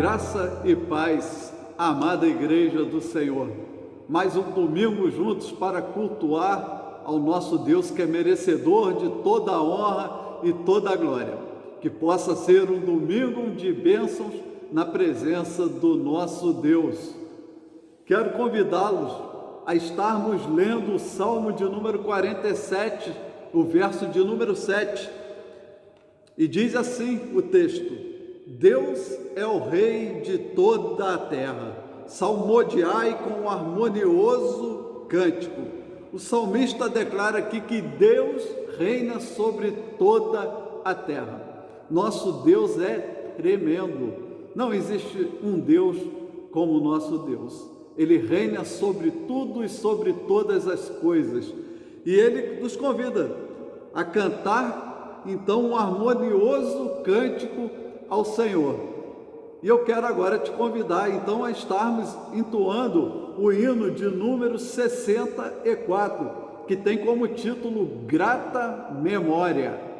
Graça e paz, amada Igreja do Senhor. Mais um domingo juntos para cultuar ao nosso Deus que é merecedor de toda a honra e toda a glória. Que possa ser um domingo de bênçãos na presença do nosso Deus. Quero convidá-los a estarmos lendo o Salmo de número 47, o verso de número 7. E diz assim o texto: Deus é o Rei de toda a terra, salmodiai com um harmonioso cântico. O salmista declara aqui que Deus reina sobre toda a terra. Nosso Deus é tremendo. Não existe um Deus como o nosso Deus. Ele reina sobre tudo e sobre todas as coisas. E Ele nos convida a cantar, então, um harmonioso cântico ao Senhor. E eu quero agora te convidar, então, a estarmos entoando o hino de número 64, que tem como título Grata Memória.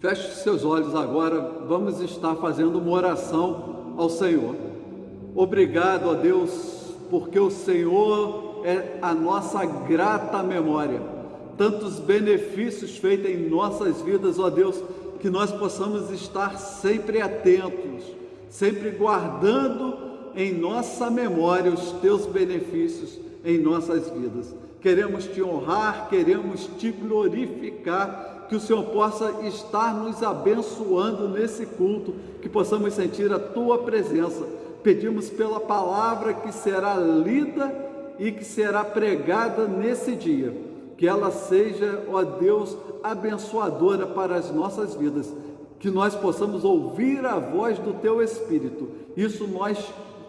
Feche seus olhos agora, vamos estar fazendo uma oração ao Senhor. Obrigado, ó Deus, porque o Senhor é a nossa grata memória. Tantos benefícios feitos em nossas vidas, ó Deus, que nós possamos estar sempre atentos, sempre guardando em nossa memória os teus benefícios em nossas vidas. Queremos te honrar, queremos te glorificar, que o Senhor possa estar nos abençoando nesse culto, que possamos sentir a tua presença. Pedimos pela palavra que será lida e que será pregada nesse dia, que ela seja, ó Deus, abençoadora para as nossas vidas, que nós possamos ouvir a voz do teu Espírito. Isso nós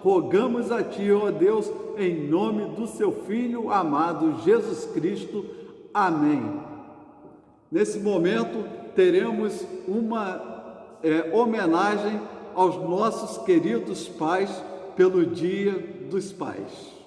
rogamos a ti, ó Deus, em nome do seu Filho amado Jesus Cristo. Amém. Nesse momento teremos uma homenagem aos nossos queridos pais pelo Dia dos Pais.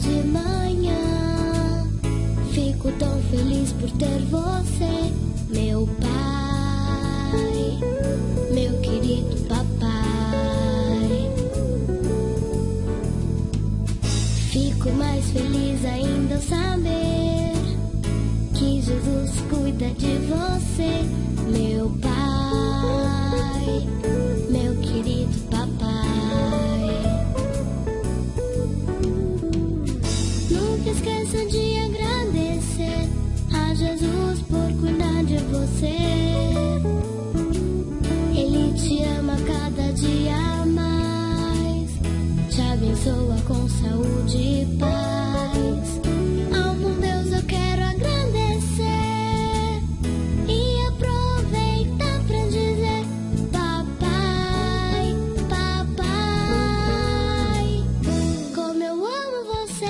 De manhã, fico tão feliz por ter você, meu pai, meu querido papai. Fico mais feliz ainda ao saber que Jesus cuida de você, meu pai, meu querido papai. Esqueça de agradecer a Jesus por cuidar de você. Ele te ama cada dia mais, te abençoa com saúde e paz. Ao bom Deus eu quero agradecer e aproveitar pra dizer: papai, papai, como eu amo você.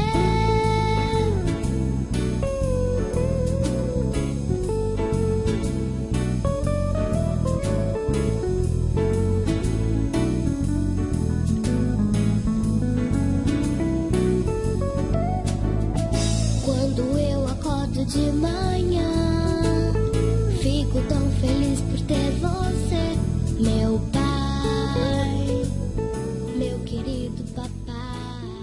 De manhã, fico tão feliz por ter você, meu pai, meu querido papai.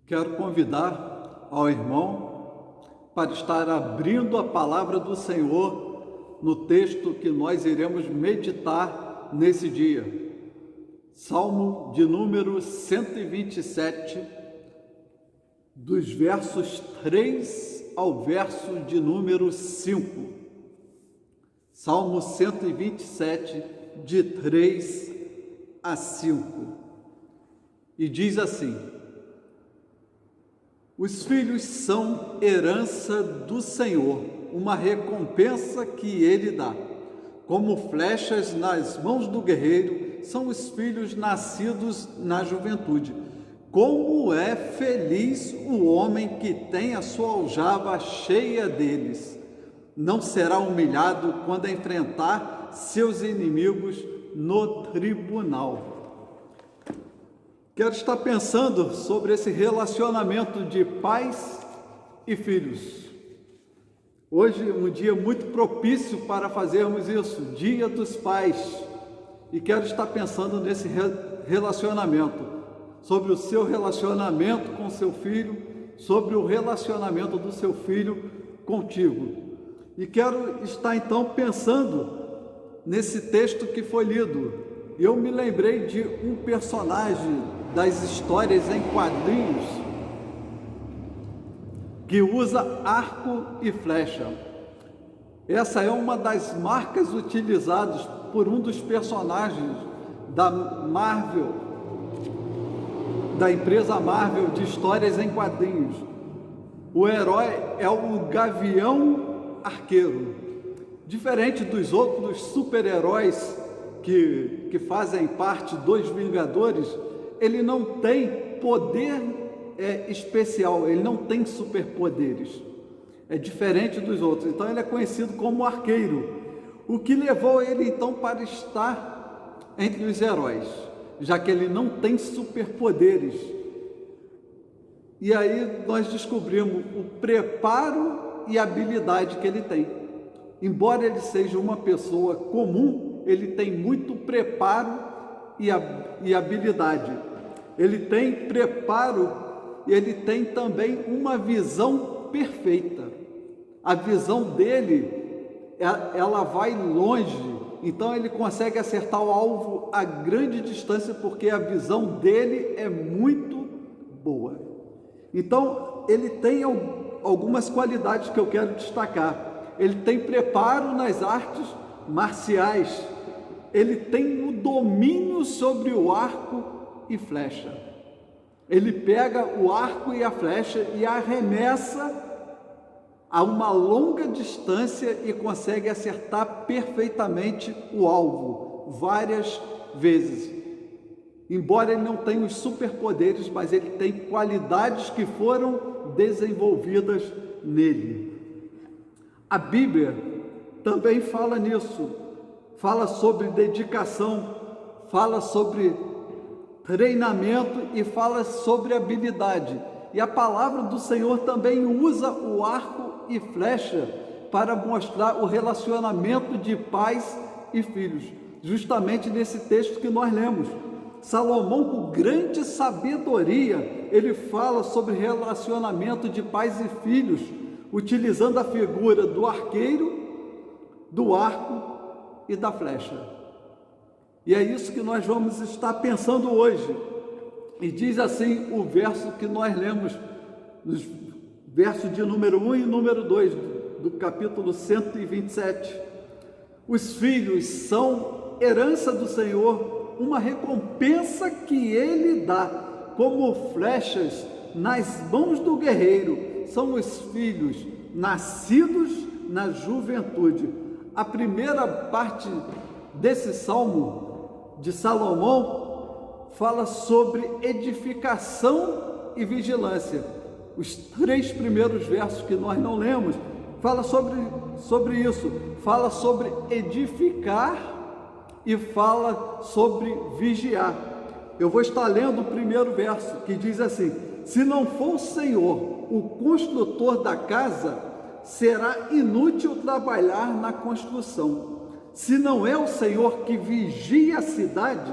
Quero convidar ao irmão para estar abrindo a palavra do Senhor no texto que nós iremos meditar nesse dia. Salmo de número 127, dos versos 3 ao verso de número 5. Salmo 127, de 3 a 5. E diz assim: os filhos são herança do Senhor, uma recompensa que Ele dá. Como flechas nas mãos do guerreiro, são os filhos nascidos na juventude. Como é feliz o homem que tem a sua aljava cheia deles. Não será humilhado quando enfrentar seus inimigos no tribunal. Quero estar pensando sobre esse relacionamento de pais e filhos. Hoje é um dia muito propício para fazermos isso, Dia dos Pais. E quero estar pensando nesse relacionamento, sobre o seu relacionamento com seu filho, sobre o relacionamento do seu filho contigo. E quero estar então pensando nesse texto que foi lido. Eu me lembrei de um personagem das histórias em quadrinhos que usa arco e flecha. Essa é uma das marcas utilizadas por um dos personagens da Marvel, da empresa Marvel de histórias em quadrinhos. O herói é o Gavião Arqueiro. Diferente dos outros super-heróis que fazem parte dos Vingadores, ele não tem poder especial, ele não tem superpoderes. É diferente dos outros. Então ele é conhecido como arqueiro. O que levou ele então para estar entre os heróis, já que ele não tem superpoderes. E aí nós descobrimos o preparo e habilidade que ele tem. Embora ele seja uma pessoa comum, ele tem muito preparo e habilidade. Ele tem preparo e ele tem também uma visão perfeita. A visão dele, ela vai longe, então ele consegue acertar o alvo a grande distância, porque a visão dele é muito boa. Então, ele tem algumas qualidades que eu quero destacar. Ele tem preparo nas artes marciais, ele tem o domínio sobre o arco e flecha. Ele pega o arco e a flecha e arremessa a uma longa distância e consegue acertar perfeitamente o alvo, várias vezes. Embora ele não tenha os superpoderes, mas ele tem qualidades que foram desenvolvidas nele. A Bíblia também fala nisso, fala sobre dedicação, fala sobre treinamento e fala sobre habilidade. E a palavra do Senhor também usa o arco e flecha para mostrar o relacionamento de pais e filhos, justamente nesse texto que nós lemos. Salomão, com grande sabedoria, ele fala sobre relacionamento de pais e filhos, utilizando a figura do arqueiro, do arco e da flecha. E é isso que nós vamos estar pensando hoje. E diz assim o verso que nós lemos, nos versos de número 1 e número 2 do capítulo 127. Os filhos são herança do Senhor, uma recompensa que Ele dá, como flechas nas mãos do guerreiro. São os filhos nascidos na juventude. A primeira parte desse salmo de Salomão fala sobre edificação e vigilância. Os 3 primeiros versos que nós não lemos, fala sobre isso, fala sobre edificar e fala sobre vigiar. Eu vou estar lendo o primeiro verso, que diz assim: se não for o Senhor o construtor da casa, será inútil trabalhar na construção. Se não é o Senhor que vigia a cidade,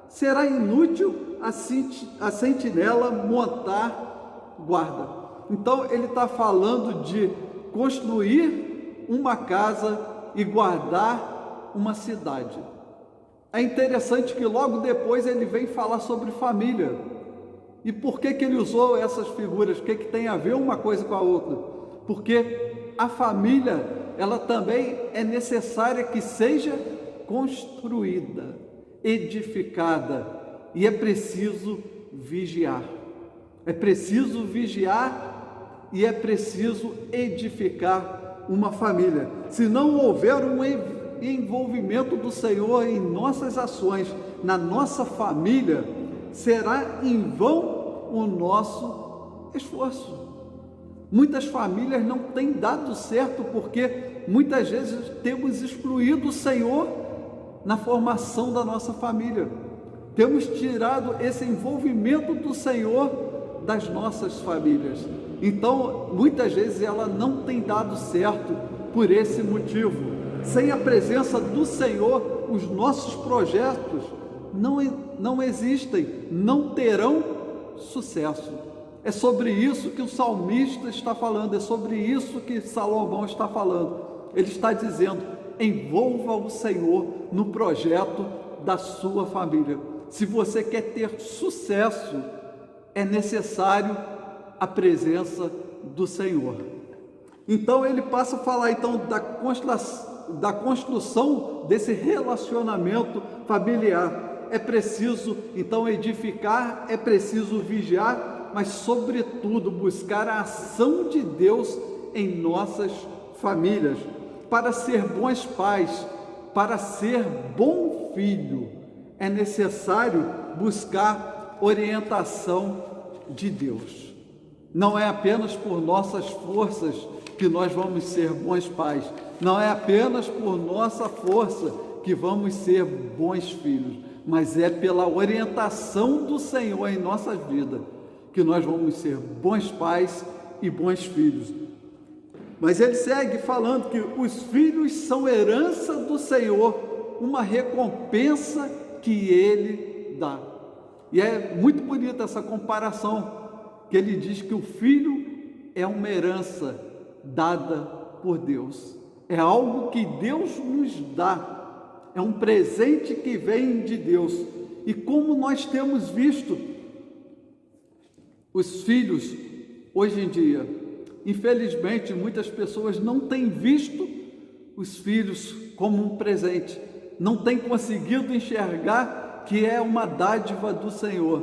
será inútil a sentinela montar guarda. Então ele está falando de construir uma casa e guardar uma cidade. É interessante que logo depois ele vem falar sobre família. E por que ele usou essas figuras? O que tem a ver uma coisa com a outra? Porque a família, ela também é necessária que seja construída, edificada, e é preciso vigiar. É preciso vigiar e é preciso edificar uma família. Se não houver um envolvimento do Senhor em nossas ações, na nossa família, será em vão o nosso esforço. Muitas famílias não têm dado certo porque muitas vezes temos excluído o Senhor na formação da nossa família. Temos tirado esse envolvimento do Senhor das nossas famílias. Então, muitas vezes ela não tem dado certo por esse motivo. Sem a presença do Senhor, os nossos projetos não existem, não terão sucesso. É sobre isso que o salmista está falando, é sobre isso que Salomão está falando. Ele está dizendo: envolva o Senhor no projeto da sua família. Se você quer ter sucesso, é necessário a presença do Senhor. Então ele passa a falar da construção desse relacionamento familiar. É preciso então edificar, é preciso vigiar, mas sobretudo buscar a ação de Deus em nossas famílias. Para ser bons pais, para ser bom filho, é necessário buscar orientação de Deus. Não é apenas por nossas forças que nós vamos ser bons pais, Não é apenas por nossa força que vamos ser bons filhos, mas é pela orientação do Senhor em nossa vida que nós vamos ser bons pais e bons filhos. Mas ele segue falando que os filhos são herança do Senhor, uma recompensa que ele dá. E é muito bonita essa comparação, que ele diz que o filho é uma herança dada por Deus. É algo que Deus nos dá, é um presente que vem de Deus. E como nós temos visto os filhos hoje em dia, infelizmente muitas pessoas não têm visto os filhos como um presente, não têm conseguido enxergar que é uma dádiva do Senhor.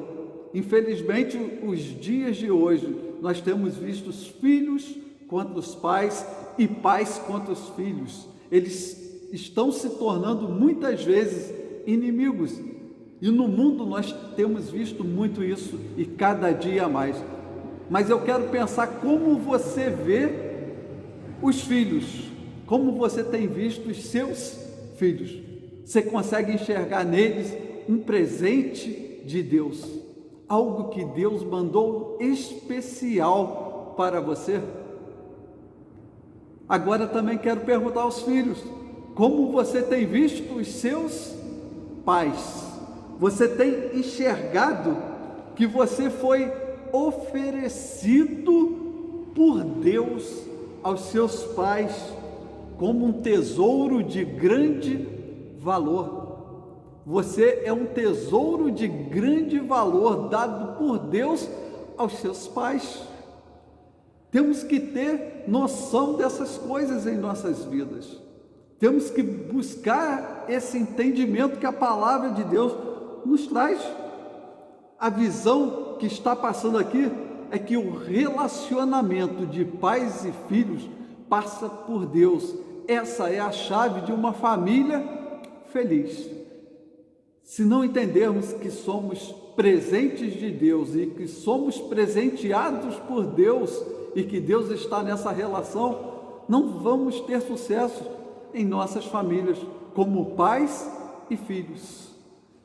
Infelizmente, os dias de hoje, nós temos visto os filhos contra os pais e pais contra os filhos. Eles estão se tornando muitas vezes inimigos. E no mundo nós temos visto muito isso e cada dia mais. Mas eu quero pensar como você vê os filhos, como você tem visto os seus filhos. Você consegue enxergar neles um presente de Deus, algo que Deus mandou especial para você? Agora também quero perguntar aos filhos, como você tem visto os seus pais? Você tem enxergado que você foi oferecido por Deus aos seus pais como um tesouro de grande valor? Você é um tesouro de grande valor dado por Deus aos seus pais. Temos que ter noção dessas coisas em nossas vidas. Temos que buscar esse entendimento que a palavra de Deus nos traz. A visão que está passando aqui é que o relacionamento de pais e filhos passa por Deus. Essa é a chave de uma família feliz. Se não entendermos que somos presentes de Deus e que somos presenteados por Deus e que Deus está nessa relação, não vamos ter sucesso em nossas famílias como pais e filhos.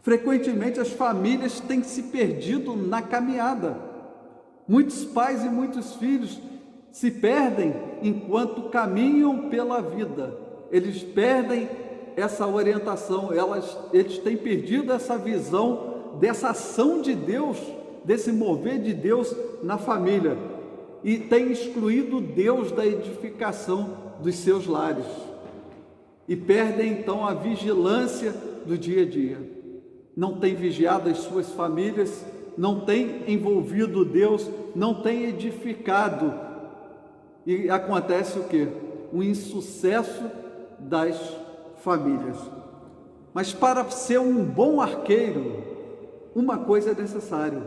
Frequentemente as famílias têm se perdido na caminhada. Muitos pais e muitos filhos se perdem enquanto caminham pela vida. Eles perdem essa orientação, eles têm perdido essa visão dessa ação de Deus, desse mover de Deus na família, e têm excluído Deus da edificação dos seus lares, e perdem então a vigilância do dia a dia. Não têm vigiado as suas famílias, não têm envolvido Deus, não têm edificado, e acontece o quê? Um insucesso das famílias. Mas para ser um bom arqueiro, uma coisa é necessária: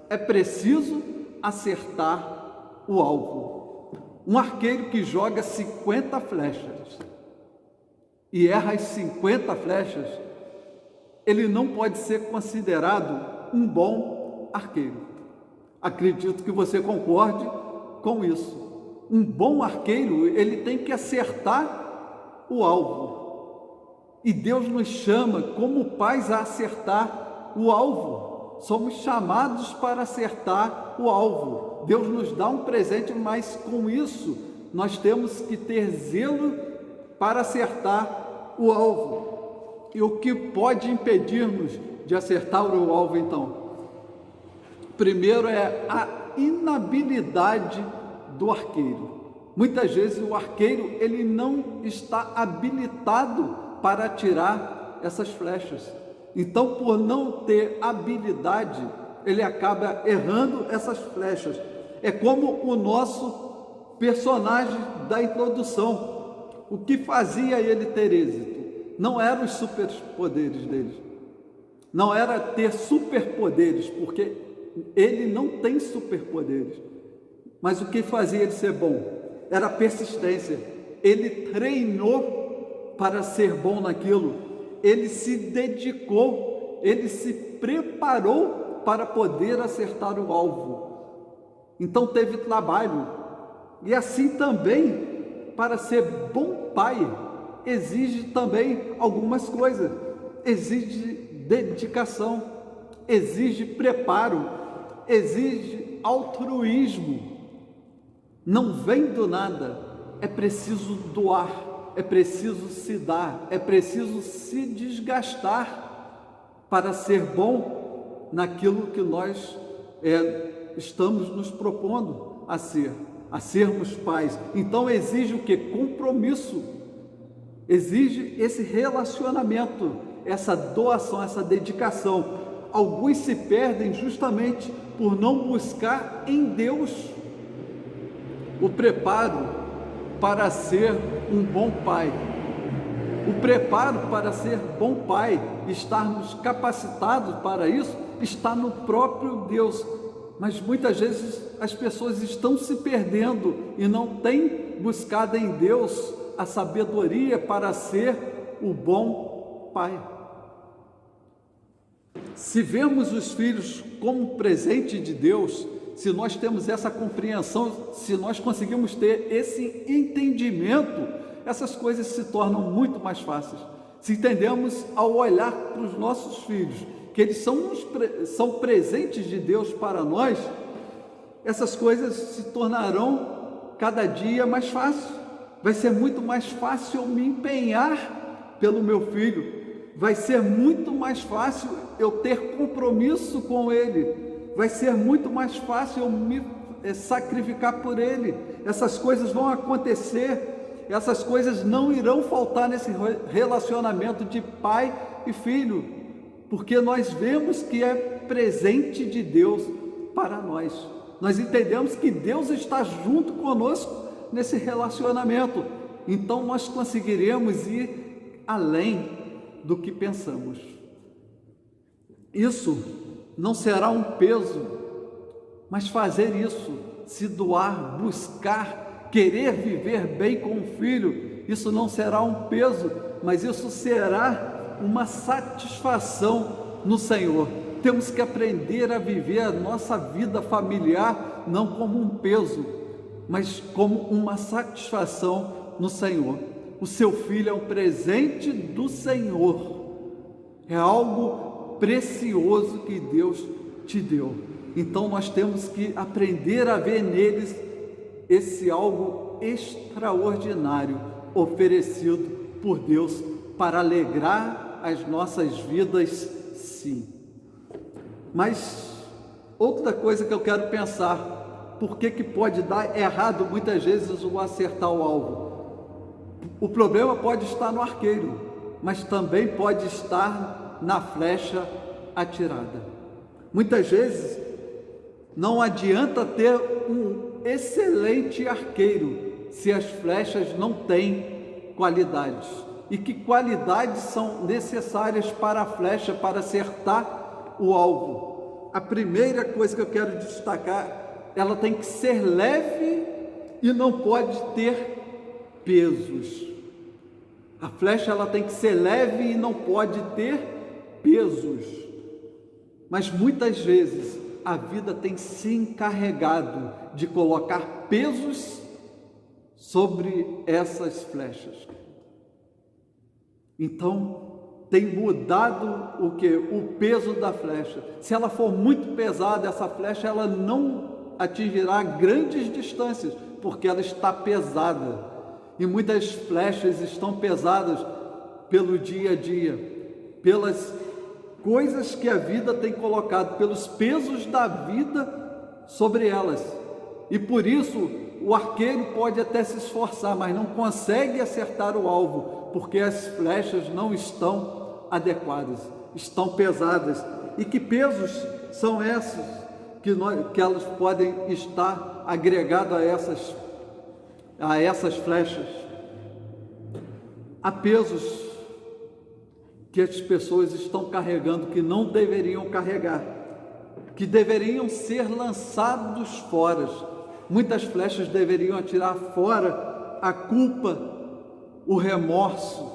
é preciso acertar o alvo. Um arqueiro que joga 50 flechas e erra as 50 flechas, ele não pode ser considerado um bom arqueiro. Acredito que você concorde com isso. Um bom arqueiro, ele tem que acertar o alvo. E Deus nos chama como pais a acertar o alvo. Somos chamados para acertar o alvo. Deus nos dá um presente, mas com isso nós temos que ter zelo para acertar o alvo. E o que pode impedir-nos de acertar o alvo então? Primeiro é a inabilidade do arqueiro. Muitas vezes o arqueiro ele não está habilitado para atirar essas flechas. Então, por não ter habilidade, ele acaba errando essas flechas. É como o nosso personagem da introdução. O que fazia ele ter êxito? Não eram os superpoderes dele. Não era ter superpoderes, porque ele não tem superpoderes. Mas o que fazia ele ser bom? Era a persistência. Ele treinou para ser bom naquilo, ele se dedicou, ele se preparou para poder acertar o alvo. Então teve trabalho. E assim também, para ser bom pai exige também algumas coisas, exige dedicação, exige preparo, exige altruísmo. Não vem do nada, é preciso doar, é preciso se dar, é preciso se desgastar para ser bom naquilo que nós estamos nos propondo a sermos pais. Então exige o que? Compromisso, exige esse relacionamento, essa doação, essa dedicação. Alguns se perdem justamente por não buscar em Deus o preparo para ser um bom pai. O preparo para ser bom pai, estarmos capacitados para isso, está no próprio Deus. Mas muitas vezes as pessoas estão se perdendo e não têm buscado em Deus a sabedoria para ser o bom pai. Se vemos os filhos como presente de Deus, se nós temos essa compreensão, se nós conseguimos ter esse entendimento, essas coisas se tornam muito mais fáceis. Se entendemos ao olhar para os nossos filhos, que eles são presentes de Deus para nós, essas coisas se tornarão cada dia mais fáceis. Vai ser muito mais fácil eu me empenhar pelo meu filho, vai ser muito mais fácil eu ter compromisso com ele, vai ser muito mais fácil eu me sacrificar por ele. Essas coisas vão acontecer, essas coisas não irão faltar nesse relacionamento de pai e filho, porque nós vemos que é presente de Deus para nós. Nós entendemos que Deus está junto conosco nesse relacionamento, então nós conseguiremos ir além do que pensamos. Isso não será um peso, mas fazer isso, se doar, buscar, querer viver bem com o filho, isso não será um peso, mas isso será uma satisfação no Senhor. Temos que aprender a viver a nossa vida familiar não como um peso, mas como uma satisfação no Senhor. O seu filho é um presente do Senhor, é algo precioso que Deus te deu. Então nós temos que aprender a ver neles esse algo extraordinário oferecido por Deus para alegrar as nossas vidas, sim. Mas outra coisa que eu quero pensar, por que pode dar errado muitas vezes o acertar o alvo? O problema pode estar no arqueiro, mas também pode estar na flecha atirada. Muitas vezes não adianta ter um excelente arqueiro se as flechas não têm qualidades. E que qualidades são necessárias para a flecha para acertar o alvo? A primeira coisa que eu quero destacar, ela tem que ser leve e não pode ter pesos. A flecha ela tem que ser leve e não pode ter pesos. Mas muitas vezes a vida tem se encarregado de colocar pesos sobre essas flechas. Então, tem mudado o que? O peso da flecha. Se ela for muito pesada, essa flecha ela não atingirá grandes distâncias, porque ela está pesada. E muitas flechas estão pesadas pelo dia a dia, pelas coisas que a vida tem colocado, pelos pesos da vida sobre elas. E por isso o arqueiro pode até se esforçar, mas não consegue acertar o alvo, porque as flechas não estão adequadas, estão pesadas. E que pesos são esses que elas podem estar agregadas a essas flechas? Há pesos que as pessoas estão carregando que não deveriam carregar, que deveriam ser lançados fora. Muitas flechas deveriam atirar fora a culpa, o remorso,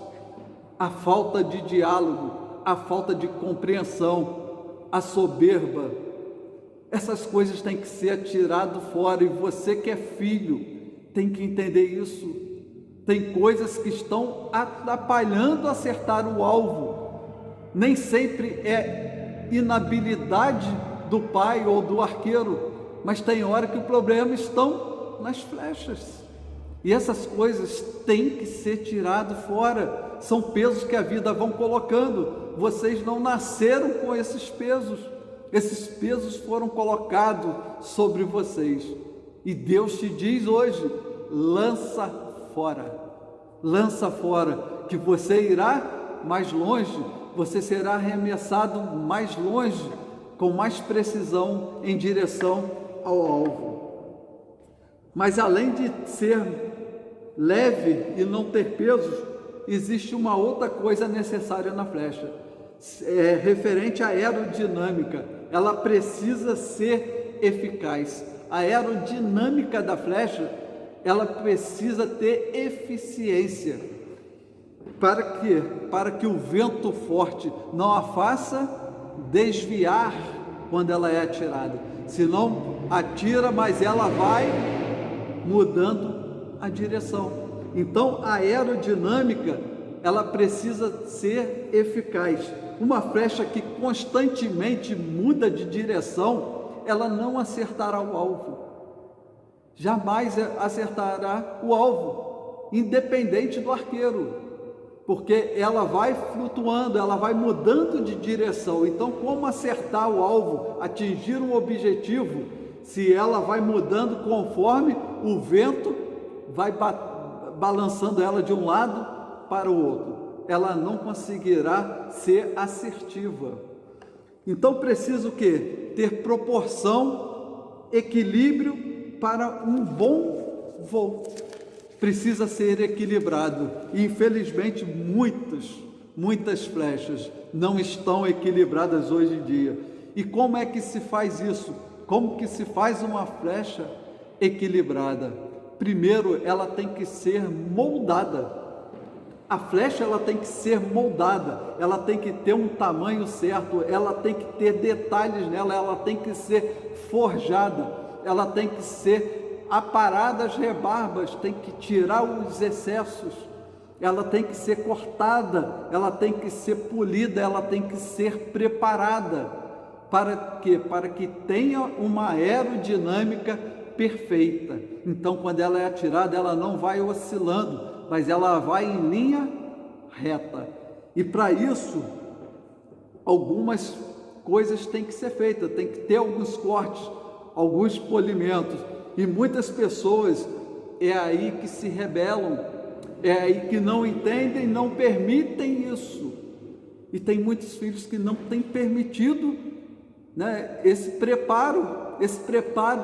a falta de diálogo, a falta de compreensão, a soberba. Essas coisas têm que ser atiradas fora, e você que é filho tem que entender isso. Tem coisas que estão atrapalhando acertar o alvo. Nem sempre é inabilidade do pai ou do arqueiro, mas tem hora que o problema estão nas flechas. E essas coisas têm que ser tirado fora. São pesos que a vida vão colocando. Vocês não nasceram com esses pesos. Esses pesos foram colocados sobre vocês. E Deus te diz hoje: lança fora, que você irá mais longe, você será arremessado mais longe, com mais precisão em direção ao alvo. Mas além de ser leve e não ter pesos, existe uma outra coisa necessária na flecha, referente à aerodinâmica. Ela precisa ser eficaz. A aerodinâmica da flecha, ela precisa ter eficiência. Para quê? Para que o vento forte não a faça desviar quando ela é atirada. Senão atira, mas ela vai mudando a direção. Então a aerodinâmica, ela precisa ser eficaz. Uma flecha que constantemente muda de direção, ela não acertará o alvo. Jamais acertará o alvo, independente do arqueiro, porque ela vai flutuando, ela vai mudando de direção. Então, como acertar o alvo, atingir um objetivo, se ela vai mudando conforme o vento vai balançando ela de um lado para o outro? Ela não conseguirá ser assertiva. Então, precisa o quê? Ter proporção, equilíbrio para um bom voo. Precisa ser equilibrado. E infelizmente muitas flechas não estão equilibradas hoje em dia. E como é que se faz isso? Como que se faz uma flecha equilibrada? Primeiro, ela tem que ser moldada. A flecha, ela tem que ser moldada, ela tem que ter um tamanho certo, ela tem que ter detalhes nela, ela tem que ser forjada, ela tem que ser aparada as rebarbas, tem que tirar os excessos, ela tem que ser cortada, ela tem que ser polida, ela tem que ser preparada. Para quê? Para que tenha uma aerodinâmica perfeita. Então, quando ela é atirada, ela não vai oscilando, mas ela vai em linha reta. E para isso, algumas coisas têm que ser feitas, tem que ter alguns cortes, alguns polimentos. E muitas pessoas é aí que se rebelam, é aí que não entendem, não permitem isso. E tem muitos filhos que não têm permitido, né, esse preparo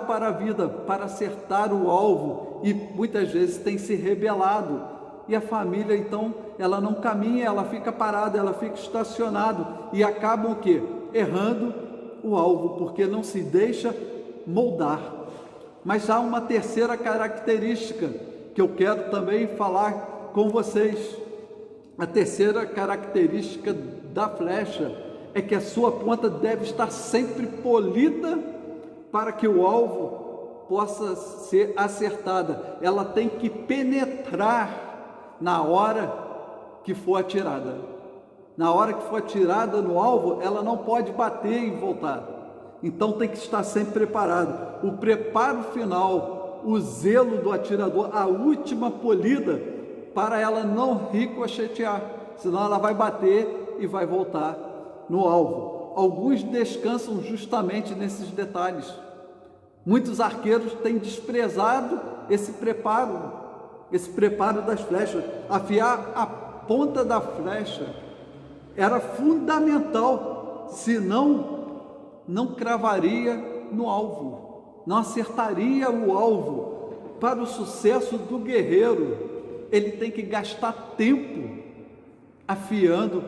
para a vida, para acertar o alvo, e muitas vezes tem se rebelado. E a família, então, ela não caminha, ela fica parada, ela fica estacionada, e acabam o quê? Errando o alvo, porque não se deixa moldar. Mas há uma terceira característica que eu quero também falar com vocês. A terceira característica da flecha é que a sua ponta deve estar sempre polida para que o alvo possa ser acertada. Ela tem que penetrar na hora que for atirada. Na hora que for atirada no alvo, ela não pode bater e voltar. Então tem que estar sempre preparado. O preparo final, o zelo do atirador, a última polida, para ela não ricochetear, senão ela vai bater e vai voltar no alvo. Alguns descansam justamente nesses detalhes. Muitos arqueiros têm desprezado esse preparo das flechas. Afiar a ponta da flecha era fundamental, senão não cravaria no alvo, não acertaria o alvo. Para o sucesso do guerreiro, ele tem que gastar tempo afiando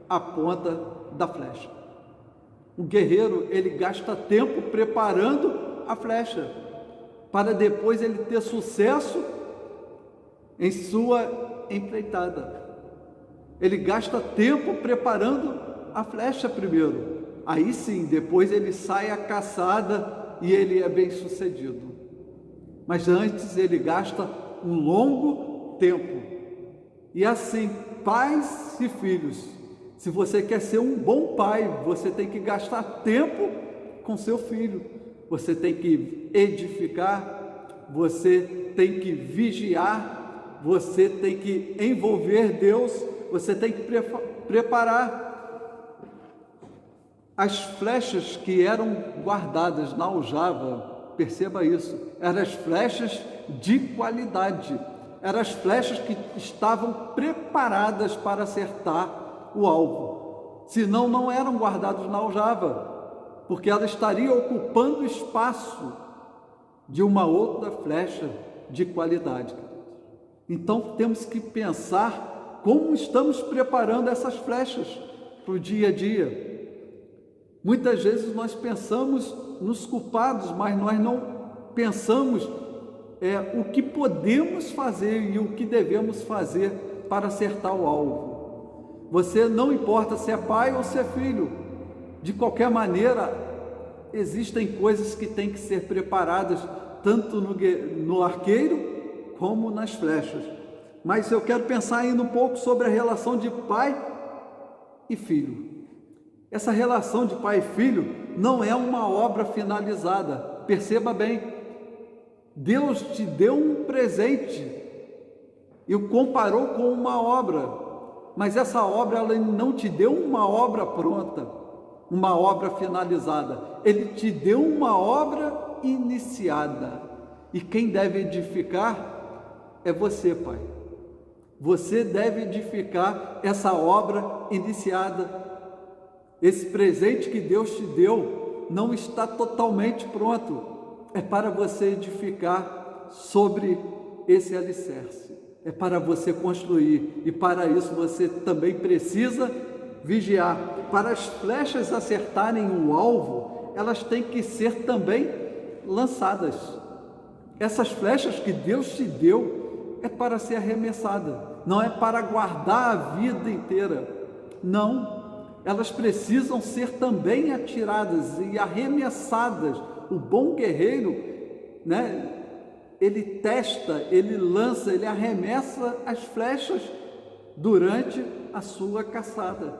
a ponta da flecha. O guerreiro, ele gasta tempo preparando a flecha, para depois ele ter sucesso em sua empreitada. Ele gasta tempo preparando a flecha primeiro, aí sim, depois ele sai à caçada e ele é bem sucedido. Mas antes ele gasta um longo tempo. E assim, pais e filhos, se você quer ser um bom pai, você tem que gastar tempo com seu filho, você tem que edificar, você tem que vigiar, você tem que envolver Deus, você tem que preparar. As flechas que eram guardadas na aljava, perceba isso, eram as flechas de qualidade, eram as flechas que estavam preparadas para acertar o alvo, senão não eram guardadas na aljava, porque ela estaria ocupando espaço de uma outra flecha de qualidade. Então temos que pensar como estamos preparando essas flechas para o dia a dia. Muitas vezes nós pensamos nos culpados, mas nós não pensamos o que podemos fazer e o que devemos fazer para acertar o alvo. Você não importa se é pai ou se é filho, de qualquer maneira, existem coisas que têm que ser preparadas, tanto no arqueiro como nas flechas. Mas eu quero pensar ainda um pouco sobre a relação de pai e filho. Essa relação de pai e filho não é uma obra finalizada. Perceba bem, Deus te deu um presente e o comparou com uma obra, mas essa obra ela não te deu uma obra pronta, uma obra finalizada. Ele te deu uma obra iniciada, e quem deve edificar é você, pai. Você deve edificar essa obra iniciada. Esse presente que Deus te deu não está totalmente pronto, é para você edificar sobre esse alicerce, é para você construir, e para isso você também precisa vigiar. Para as flechas acertarem o alvo, elas têm que ser também lançadas. Essas flechas que Deus te deu é para ser arremessada, não é para guardar a vida inteira, não. Elas precisam ser também atiradas e arremessadas. O bom guerreiro, né, ele testa, ele lança, ele arremessa as flechas durante a sua caçada.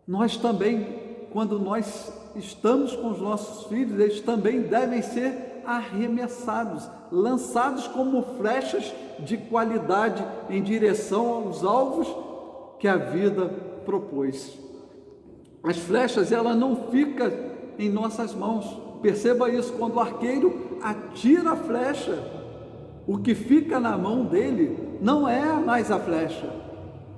Nós também, quando nós estamos com os nossos filhos, eles também devem ser arremessados, lançados como flechas de qualidade em direção aos alvos que a vida propôs. As flechas, ela não fica em nossas mãos. Perceba isso, quando o arqueiro atira a flecha, o que fica na mão dele não é mais a flecha,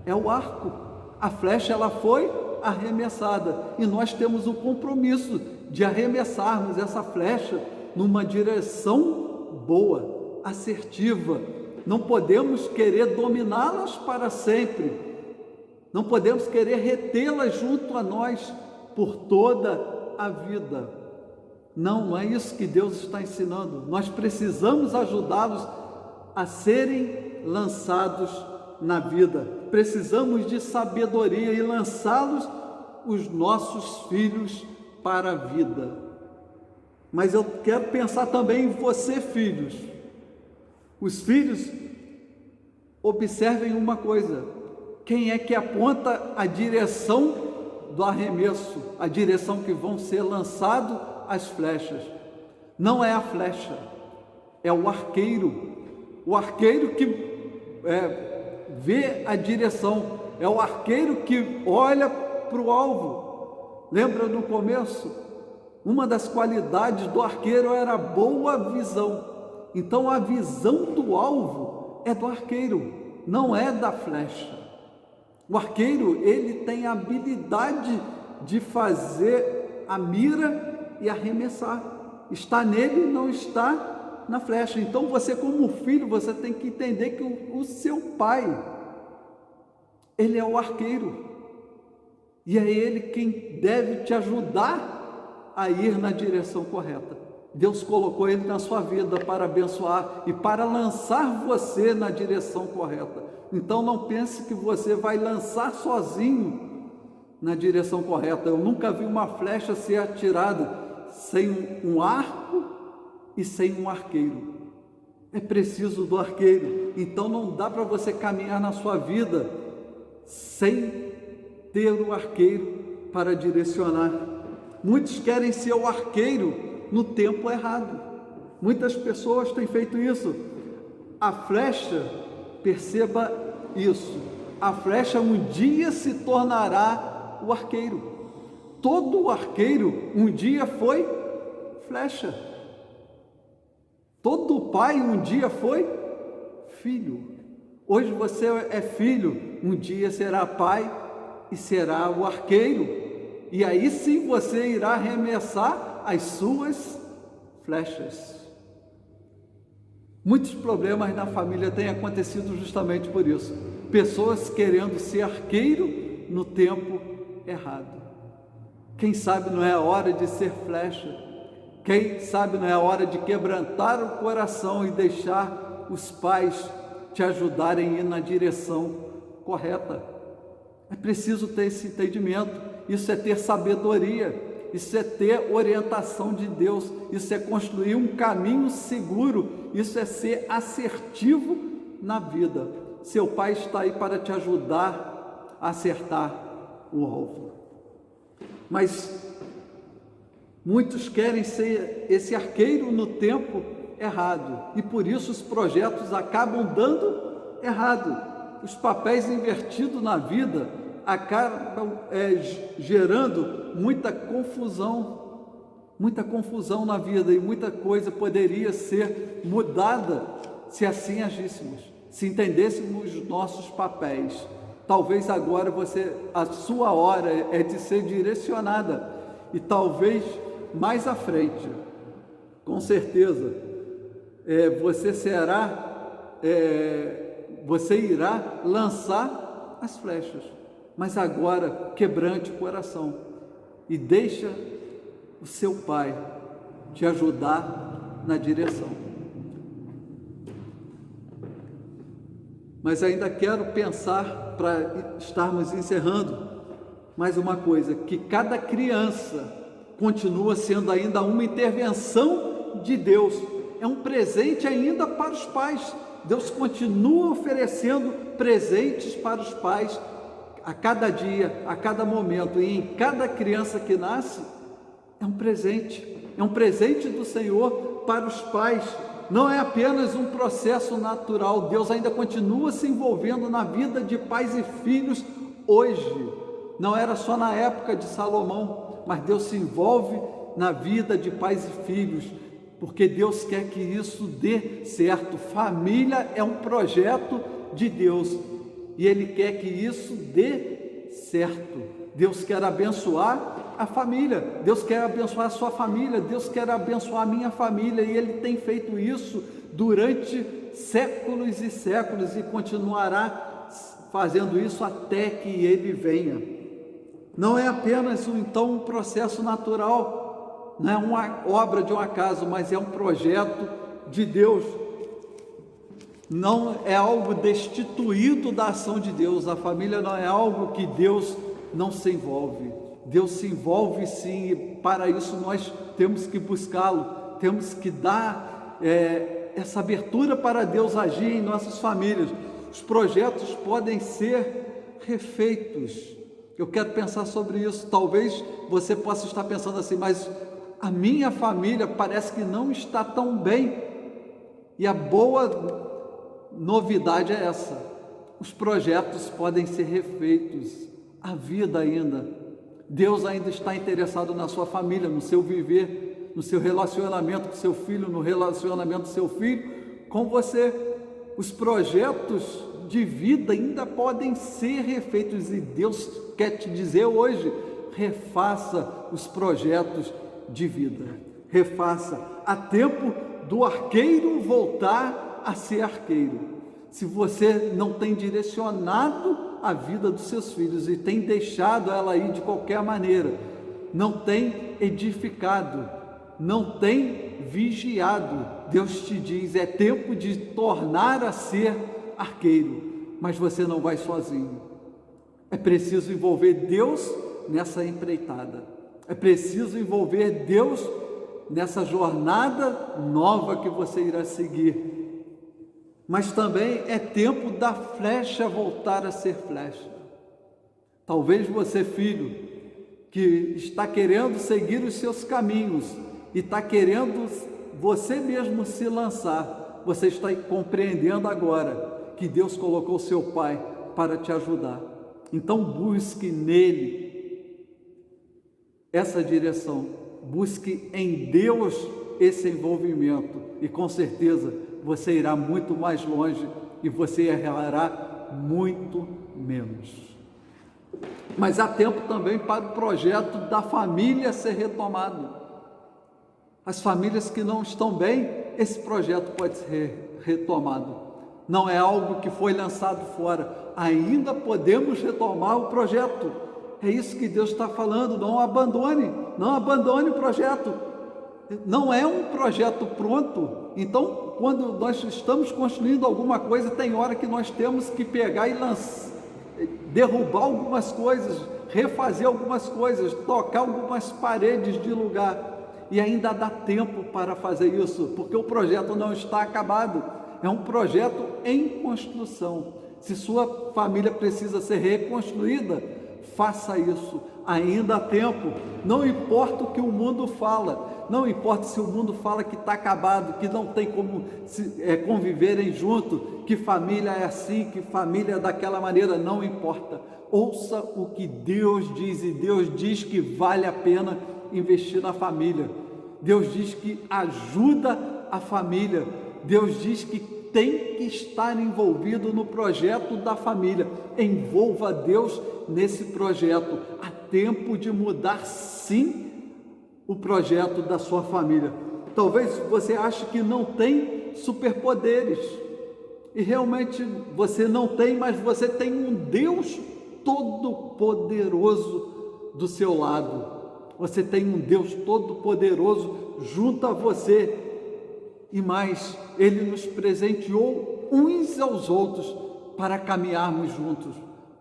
é o arco. A flecha, ela foi arremessada, e nós temos o compromisso de arremessarmos essa flecha numa direção boa, assertiva. Não podemos querer dominá-las para sempre, não podemos querer retê-las junto a nós por toda a vida. Não é isso que Deus está ensinando. Nós precisamos ajudá-los a serem lançados na vida. Precisamos de sabedoria e lançá-los, os nossos filhos, para a vida. Mas eu quero pensar também em você, filhos. Os filhos, observem uma coisa: quem é que aponta a direção do arremesso, a direção que vão ser lançadas as flechas? Não é a flecha, é o arqueiro. O arqueiro que vê a direção, é o arqueiro que olha para o alvo. Lembra no começo? Uma das qualidades do arqueiro era a boa visão. Então a visão do alvo é do arqueiro, não é da flecha. O arqueiro, ele tem a habilidade de fazer a mira e arremessar. Está nele, não está na flecha. Então você, como filho, você tem que entender que o seu pai, ele é o arqueiro, e é ele quem deve te ajudar a ir na direção correta. Deus colocou ele na sua vida para abençoar e para lançar você na direção correta. Então não pense que você vai lançar sozinho na direção correta. Eu nunca vi uma flecha ser atirada sem um arco e sem um arqueiro. É preciso do arqueiro. Então não dá para você caminhar na sua vida sem ter o arqueiro para direcionar. Muitos querem ser o arqueiro no tempo errado. Muitas pessoas têm feito isso. A flecha, perceba isso, a flecha um dia se tornará o arqueiro. Todo arqueiro um dia foi flecha. Todo pai um dia foi filho. Hoje você é filho, um dia será pai e será o arqueiro. E aí sim você irá arremessar as suas flechas. Muitos problemas na família têm acontecido justamente por isso. Pessoas querendo ser arqueiro no tempo errado. Quem sabe não é a hora de ser flecha? Quem sabe não é a hora de quebrantar o coração e deixar os pais te ajudarem a ir na direção correta? É preciso ter esse entendimento. Isso é ter sabedoria. Isso é ter orientação de Deus. Isso é construir um caminho seguro. Isso é ser assertivo na vida. Seu pai está aí para te ajudar a acertar o alvo. Mas muitos querem ser esse arqueiro no tempo errado. E por isso os projetos acabam dando errado. Os papéis invertidos na vida acabam gerando muita confusão na vida, e muita coisa poderia ser mudada se assim agíssemos, se entendêssemos os nossos papéis. Talvez agora a sua hora é de ser direcionada, e talvez mais à frente, com certeza, você irá lançar as flechas. Mas agora quebrante o coração e deixa o seu pai te ajudar na direção. Mas ainda quero pensar, para estarmos encerrando, mais uma coisa, que cada criança continua sendo ainda uma intervenção de Deus, é um presente ainda para os pais. Deus continua oferecendo presentes para os pais a cada dia, a cada momento, e em cada criança que nasce é um presente do Senhor para os pais. Não é apenas um processo natural, Deus ainda continua se envolvendo na vida de pais e filhos hoje. Não era só na época de Salomão, mas Deus se envolve na vida de pais e filhos, porque Deus quer que isso dê certo. Família é um projeto de Deus, e Ele quer que isso dê certo. Deus quer abençoar a família, Deus quer abençoar a sua família, Deus quer abençoar a minha família, e Ele tem feito isso durante séculos e séculos, e continuará fazendo isso até que Ele venha. Não é apenas então um processo natural, não é uma obra de um acaso, mas é um projeto de Deus. Não é algo destituído da ação de Deus. A família não é algo que Deus não se envolve. Deus se envolve sim, e para isso nós temos que buscá-lo, temos que dar essa abertura para Deus agir em nossas famílias. Os projetos podem ser refeitos. Eu quero pensar sobre isso. Talvez você possa estar pensando assim, mas a minha família parece que não está tão bem. E a boa novidade é essa: os projetos podem ser refeitos. A vida ainda, Deus ainda está interessado na sua família, no seu viver, no seu relacionamento com seu filho, no relacionamento do seu filho com você. Os projetos de vida ainda podem ser refeitos, e Deus quer te dizer hoje: refaça os projetos de vida, refaça. Há tempo do arqueiro voltar a ser arqueiro. Se você não tem direcionado a vida dos seus filhos e tem deixado ela ir de qualquer maneira, não tem edificado, não tem vigiado, Deus te diz: é tempo de tornar a ser arqueiro. Mas você não vai sozinho. É preciso envolver Deus nessa empreitada. É preciso envolver Deus nessa jornada nova que você irá seguir. mas também é tempo da flecha voltar a ser flecha. Talvez você, filho, que está querendo seguir os seus caminhos e está querendo você mesmo se lançar, você está compreendendo agora que Deus colocou o seu pai para te ajudar. Então busque nele essa direção, busque em Deus esse envolvimento e com certeza você irá muito mais longe e você errará muito menos. Mas há tempo também para o projeto da família ser retomado. As famílias que não estão bem, esse projeto pode ser retomado. Não é algo que foi lançado fora, ainda podemos retomar o projeto. É isso que Deus está falando, não abandone o projeto. Não é um projeto pronto. Então, quando nós estamos construindo alguma coisa, tem hora que nós temos que pegar e derrubar algumas coisas, refazer algumas coisas, tocar algumas paredes de lugar. E ainda dá tempo para fazer isso, porque o projeto não está acabado. É um projeto em construção. Se sua família precisa ser reconstruída, faça isso. Ainda há tempo. Não importa o que o mundo fala. Não importa se o mundo fala que está acabado, que não tem como conviverem junto, que família é assim, que família é daquela maneira, não importa. Ouça o que Deus diz, e Deus diz que vale a pena investir na família. Deus diz que ajuda a família. Deus diz que tem que estar envolvido no projeto da família. Envolva Deus nesse projeto. Há tempo de mudar, sim, o projeto da sua família. Talvez você ache que não tem superpoderes, e realmente você não tem, mas você tem um Deus todo-poderoso do seu lado. Você tem um Deus todo-poderoso junto a você, e mais, Ele nos presenteou uns aos outros para caminharmos juntos,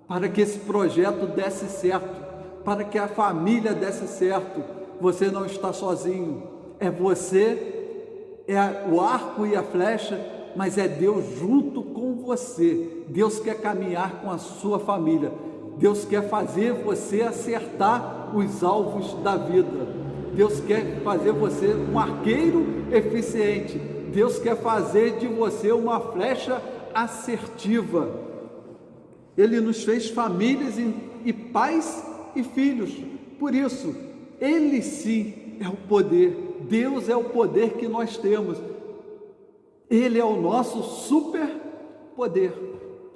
para que esse projeto desse certo, para que a família desse certo. Você não está sozinho, é você, é o arco e a flecha, mas é Deus junto com você. Deus quer caminhar com a sua família, Deus quer fazer você acertar os alvos da vida, Deus quer fazer você um arqueiro eficiente, Deus quer fazer de você uma flecha assertiva. Ele nos fez famílias e pais e filhos, por isso, Ele sim é o poder, Deus é o poder que nós temos, Ele é o nosso super poder.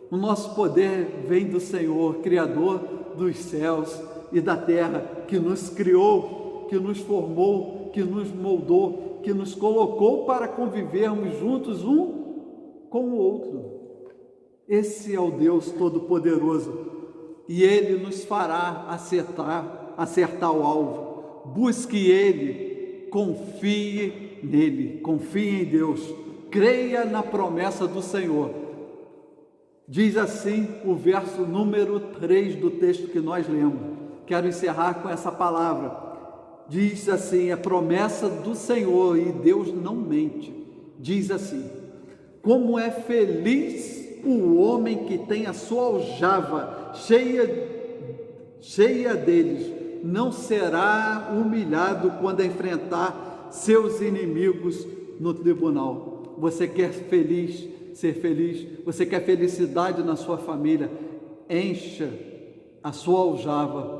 O nosso poder vem do Senhor, Criador dos céus e da terra, que nos criou, que nos formou, que nos moldou, que nos colocou para convivermos juntos um com o outro. Esse é o Deus Todo-Poderoso, e Ele nos fará acertar o alvo. Busque Ele, confie nele, confie em Deus, creia na promessa do Senhor. Diz assim o verso número 3 do texto que nós lemos. Quero encerrar com essa palavra. Diz assim, a promessa do Senhor, e Deus não mente. Diz assim: como é feliz o homem que tem a sua aljava cheia deles, não será humilhado quando enfrentar seus inimigos no tribunal. Você quer ser feliz? Você quer felicidade na sua família? Encha a sua aljava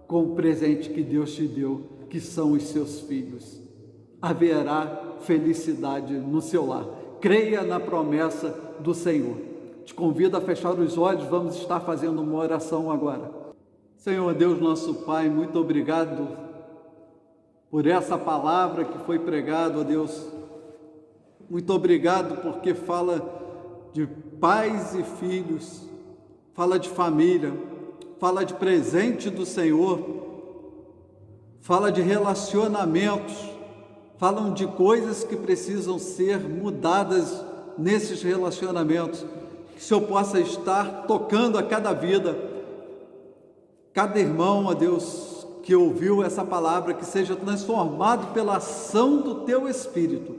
com o presente que Deus te deu, que são os seus filhos. Haverá felicidade no seu lar. Creia na promessa do Senhor. Te convido a fechar os olhos, vamos estar fazendo uma oração agora. Senhor Deus, nosso Pai, muito obrigado por essa palavra que foi pregada, ó Deus. Muito obrigado porque fala de pais e filhos, fala de família, fala de presente do Senhor, fala de relacionamentos, falam de coisas que precisam ser mudadas nesses relacionamentos. Que o Senhor possa estar tocando a cada vida, cada irmão, ó Deus, que ouviu essa palavra, que seja transformado pela ação do Teu Espírito,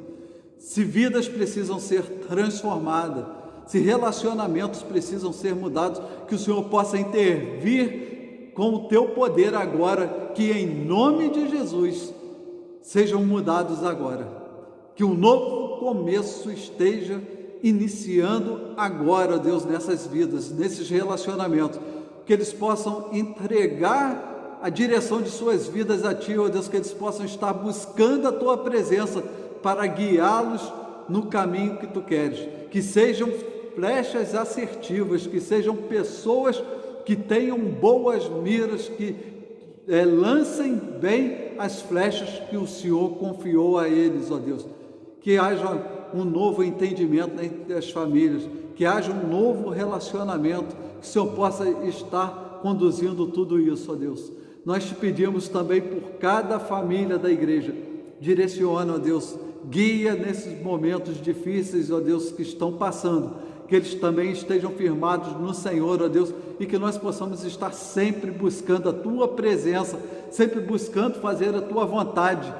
se vidas precisam ser transformadas, se relacionamentos precisam ser mudados, que o Senhor possa intervir com o teu poder agora, que em nome de Jesus sejam mudados agora, que um novo começo esteja iniciando agora, ó Deus, nessas vidas, nesses relacionamentos, que eles possam entregar a direção de suas vidas a Ti, ó Deus, que eles possam estar buscando a Tua presença para guiá-los no caminho que Tu queres, que sejam flechas assertivas, que sejam pessoas que tenham boas miras, que lancem bem as flechas que o Senhor confiou a eles, ó Deus, que haja um novo entendimento entre as famílias, que haja um novo relacionamento, que o Senhor possa estar conduzindo tudo isso, ó Deus. Nós te pedimos também por cada família da igreja, direciona, ó Deus, guia nesses momentos difíceis, ó Deus, que estão passando, que eles também estejam firmados no Senhor, ó Deus, e que nós possamos estar sempre buscando a Tua presença, sempre buscando fazer a Tua vontade.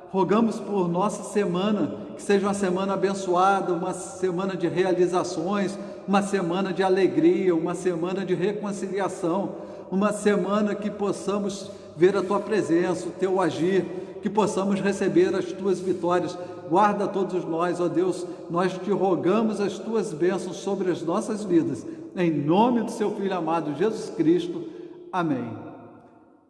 Rogamos por nossa semana, que seja uma semana abençoada, uma semana de realizações, uma semana de alegria, uma semana de reconciliação, uma semana que possamos ver a Tua presença, o Teu agir, que possamos receber as Tuas vitórias. Guarda todos nós, ó Deus, nós te rogamos as Tuas bênçãos sobre as nossas vidas, em nome do Seu Filho amado, Jesus Cristo. Amém.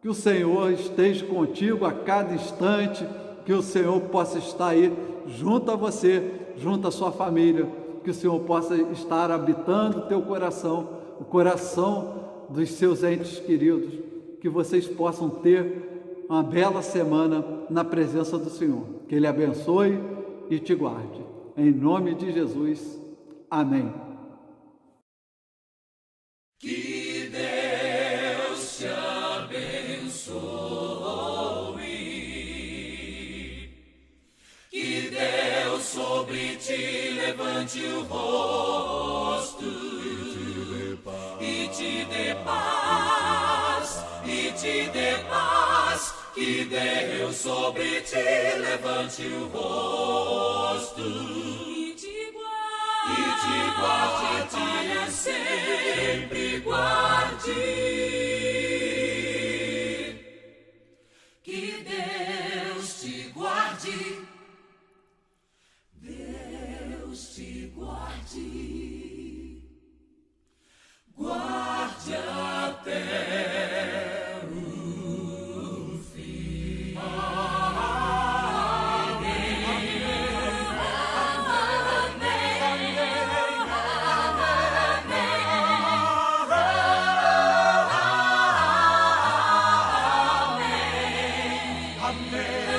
Que o Senhor esteja contigo a cada instante, que o Senhor possa estar aí junto a você, junto à sua família, que o Senhor possa estar habitando o teu coração, o coração dos seus entes queridos, que vocês possam ter uma bela semana na presença do Senhor. Que Ele abençoe e te guarde. Em nome de Jesus. Amém. Que Deus te abençoe. Que Deus sobre ti levante o rosto e te dê paz, e te dê paz. Que Deus sobre ti levante o rosto e te guarde para sempre guarde. Que Deus te guarde, Deus te guarde, guarde até o fim. Amém.